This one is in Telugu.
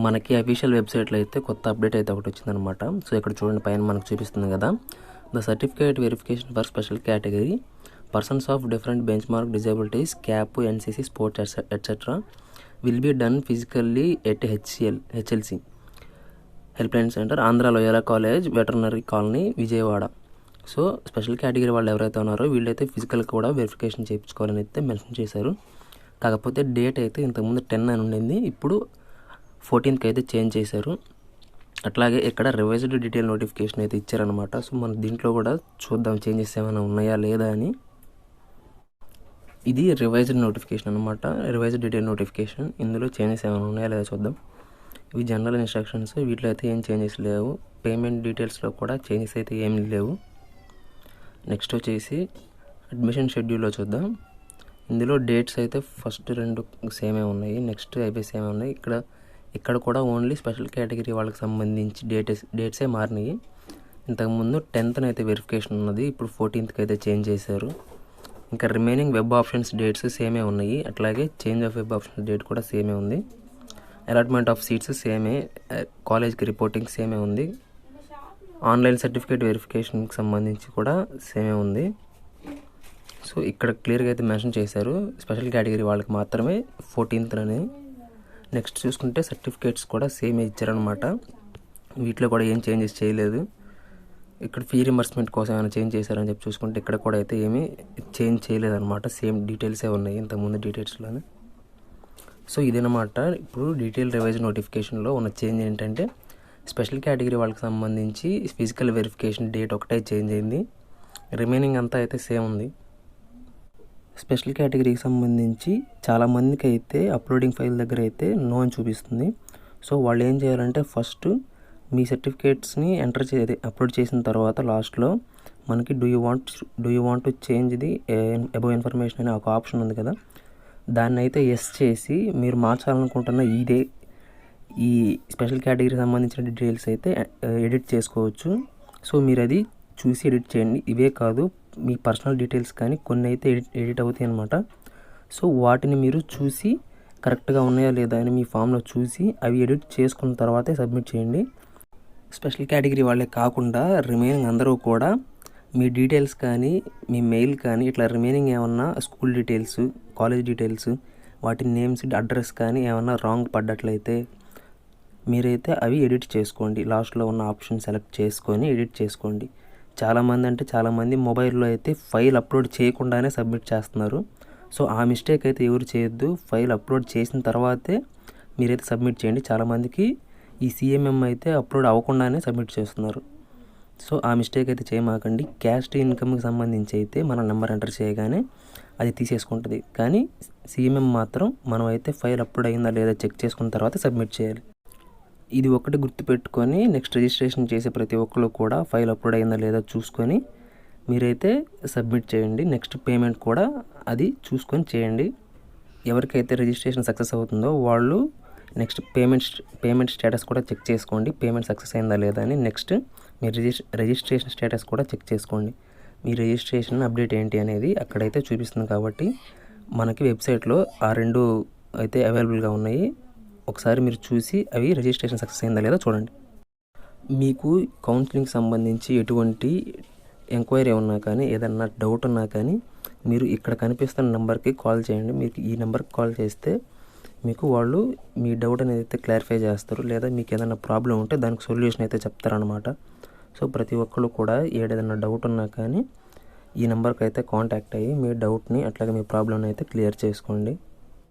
మనకి అఫీషియల్ వెబ్సైట్లో అయితే కొత్త అప్డేట్ అయితే ఒకటి వచ్చిందనమాట. సో ఇక్కడ చూడండి, పైన మనకు చూపిస్తుంది కదా, the certificate verification for special category persons of different bench mark disabilities cap NCC sports etcetera will be done physically at HLC helpline centre, Andhra Loyola college, veterinary colony, Vijayawada. So special category వాళ్ళు ఎవరైతే ఉన్నారో వీళ్ళైతే ఫిజికల్ కూడా వెరిఫికేషన్ చేయించుకోవాలని అయితే మెన్షన్ చేశారు. కాకపోతే డేట్ అయితే ఇంతకుముందు 10 అని ఉండింది, ఇప్పుడు 14కి అయితే చేంజ్ చేశారు. అట్లాగే ఇక్కడ రివైజ్డ్ డీటెయిల్ నోటిఫికేషన్ అయితే ఇచ్చారనమాట. సో మన దీంట్లో కూడా చూద్దాం చేంజెస్ ఏమైనా ఉన్నాయా లేదా అని. ఇది రివైజ్డ్ నోటిఫికేషన్ అనమాట, రివైజ్డ్ డీటెయిల్ నోటిఫికేషన్. ఇందులో చేంజెస్ ఏమైనా ఉన్నాయా లేదా చూద్దాం. ఇవి జనరల్ ఇన్స్ట్రక్షన్స్, వీటిలో అయితే ఏం చేంజెస్ లేవు. పేమెంట్ డీటెయిల్స్లో కూడా చేంజెస్ అయితే ఏమి లేవు. నెక్స్ట్ వచ్చేసి అడ్మిషన్ షెడ్యూల్లో చూద్దాం. ఇందులో డేట్స్ అయితే ఫస్ట్ 2 సేమే ఉన్నాయి, నెక్స్ట్ అయిపోయి సేమే ఉన్నాయి. ఇక్కడ కూడా ఓన్లీ స్పెషల్ కేటగిరీ వాళ్ళకి సంబంధించి డేట్సే మారినాయి. ఇంతకుముందు 10th అయితే వెరిఫికేషన్ ఉన్నది, ఇప్పుడు 14కి అయితే చేంజ్ చేశారు. ఇంకా రిమైనింగ్ వెబ్ ఆప్షన్స్ డేట్స్ సేమే ఉన్నాయి, అట్లాగే change of web options date కూడా సేమే ఉంది. అలాట్మెంట్ ఆఫ్ సీట్స్ సేమే, కాలేజ్కి రిపోర్టింగ్ సేమే ఉంది. ఆన్లైన్ సర్టిఫికేట్ వెరిఫికేషన్కి సంబంధించి కూడా సేమే ఉంది. సో ఇక్కడ క్లియర్గా అయితే మెన్షన్ చేశారు, స్పెషల్ కేటగిరీ వాళ్ళకి మాత్రమే 14th అని. నెక్స్ట్ చూసుకుంటే సర్టిఫికేట్స్ కూడా సేమే ఇచ్చారనమాట, వీటిలో కూడా ఏం చేంజెస్ చేయలేదు. ఇక్కడ ఫీ రింబర్స్మెంట్ కోసం ఏమైనా చేంజ్ చేశారని చెప్పి చూసుకుంటే ఇక్కడ కూడా అయితే ఏమీ చేంజ్ చేయలేదన్నమాట, సేమ్ డీటెయిల్సే ఉన్నాయి ఇంతకుముందు డీటెయిల్స్లోనే. సో ఇదేనమాట ఇప్పుడు డీటెయిల్ రివైజ్ నోటిఫికేషన్లో ఉన్న చేంజ్ ఏంటంటే, స్పెషల్ కేటగిరీ వాళ్ళకి సంబంధించి ఫిజికల్ వెరిఫికేషన్ డేట్ ఒకటే చేంజ్ అయింది, రిమైనింగ్ అంతా అయితే సేమ్ ఉంది. స్పెషల్ కేటగిరీకి సంబంధించి చాలామందికి అయితే అప్లోడింగ్ ఫైల్ దగ్గర అయితే నో అని చూపిస్తుంది. సో వాళ్ళు ఏం చేయాలంటే, ఫస్ట్ మీ సర్టిఫికేట్స్ని అప్లోడ్ చేసిన తర్వాత లాస్ట్లో మనకి do you want to change the above information అనే ఒక ఆప్షన్ ఉంది కదా, దాన్ని అయితే ఎస్ చేసి మీరు మార్చాలనుకుంటున్న ఈ స్పెషల్ కేటగిరీకి సంబంధించిన డీటెయిల్స్ అయితే ఎడిట్ చేసుకోవచ్చు. సో మీరు అది చూసి ఎడిట్ చేయండి. ఇవే కాదు, మీ పర్సనల్ డీటెయిల్స్ కానీ కొన్ని అయితే ఎడిట్ అవుతాయి అన్నమాట. సో వాటిని మీరు చూసి కరెక్ట్గా ఉన్నాయా లేదా అని మీ ఫామ్లో చూసి అవి ఎడిట్ చేసుకున్న తర్వాతే సబ్మిట్ చేయండి. స్పెషల్ కేటగిరీ వాళ్ళే కాకుండా రిమైనింగ్ అందరూ కూడా మీ డీటెయిల్స్ కానీ మీ మెయిల్ కానీ ఇట్లా రిమైనింగ్ ఏమన్నా స్కూల్ డీటెయిల్స్, కాలేజ్ డీటెయిల్స్, వాటి నేమ్స్, అడ్రస్ కానీ ఏమన్నా రాంగ్ పడ్డట్లయితే మీరైతే అవి ఎడిట్ చేసుకోండి. లాస్ట్లో ఉన్న ఆప్షన్ సెలెక్ట్ చేసుకొని ఎడిట్ చేసుకోండి. చాలామంది మొబైల్లో అయితే ఫైల్ అప్లోడ్ చేయకుండానే సబ్మిట్ చేస్తున్నారు. సో ఆ మిస్టేక్ అయితే ఎవరు చేయొద్దు, ఫైల్ అప్లోడ్ చేసిన తర్వాతే మీరైతే సబ్మిట్ చేయండి. చాలామందికి ఈ సిఎంఎం అయితే అప్లోడ్ అవ్వకుండానే సబ్మిట్ చేస్తున్నారు. సో ఆ మిస్టేక్ అయితే చేయమాకండి. క్యాస్ట్ ఇన్కమ్కి సంబంధించి అయితే మన నెంబర్ ఎంటర్ చేయగానే అది తీసేసుకుంటుంది, కానీ సిఎంఎం మాత్రం మనం అయితే ఫైల్ అప్లోడ్ అయిందా లేదా చెక్ చేసుకున్న తర్వాత సబ్మిట్ చేయాలి. ఇది ఒకటి గుర్తుపెట్టుకొని నెక్స్ట్ రిజిస్ట్రేషన్ చేసే ప్రతి ఒక్కరు కూడా ఫైల్ అప్లోడ్ అయిందా లేదా చూసుకొని మీరైతే సబ్మిట్ చేయండి. నెక్స్ట్ పేమెంట్ కూడా అది చూసుకొని చేయండి. ఎవరికైతే రిజిస్ట్రేషన్ సక్సెస్ అవుతుందో వాళ్ళు నెక్స్ట్ పేమెంట్ స్టేటస్ కూడా చెక్ చేసుకోండి, పేమెంట్ సక్సెస్ అయిందా లేదా అని. నెక్స్ట్ మీ రిజిస్ట్రేషన్ స్టేటస్ కూడా చెక్ చేసుకోండి, మీ రిజిస్ట్రేషన్ అప్డేట్ ఏంటి అనేది అక్కడైతే చూపిస్తుంది. కాబట్టి మనకి వెబ్సైట్లో ఆ 2 అయితే అవైలబుల్గా ఉన్నాయి. ఒకసారి మీరు చూసి అవి రిజిస్ట్రేషన్ సక్సెస్ అయిందా లేదా చూడండి. మీకు కౌన్సిలింగ్కి సంబంధించి ఎటువంటి ఎంక్వైరీ ఉన్నా కానీ ఏదన్నా డౌట్ ఉన్నా కానీ మీరు ఇక్కడ కనిపిస్తున్న నెంబర్కి కాల్ చేయండి. మీకు ఈ నెంబర్కి కాల్ చేస్తే మీకు వాళ్ళు మీ డౌట్ అనేది అయితే క్లారిఫై చేస్తారు, లేదా మీకు ఏదైనా ప్రాబ్లం ఉంటే దానికి సొల్యూషన్ అయితే చెప్తారనమాట. సో ప్రతి ఒక్కళ్ళు కూడా ఏదైనా డౌట్ ఉన్నా కానీ ఈ నెంబర్కి అయితే కాంటాక్ట్ అయ్యి మీ డౌట్ని అట్లాగే మీ ప్రాబ్లమ్ని అయితే క్లియర్ చేసుకోండి.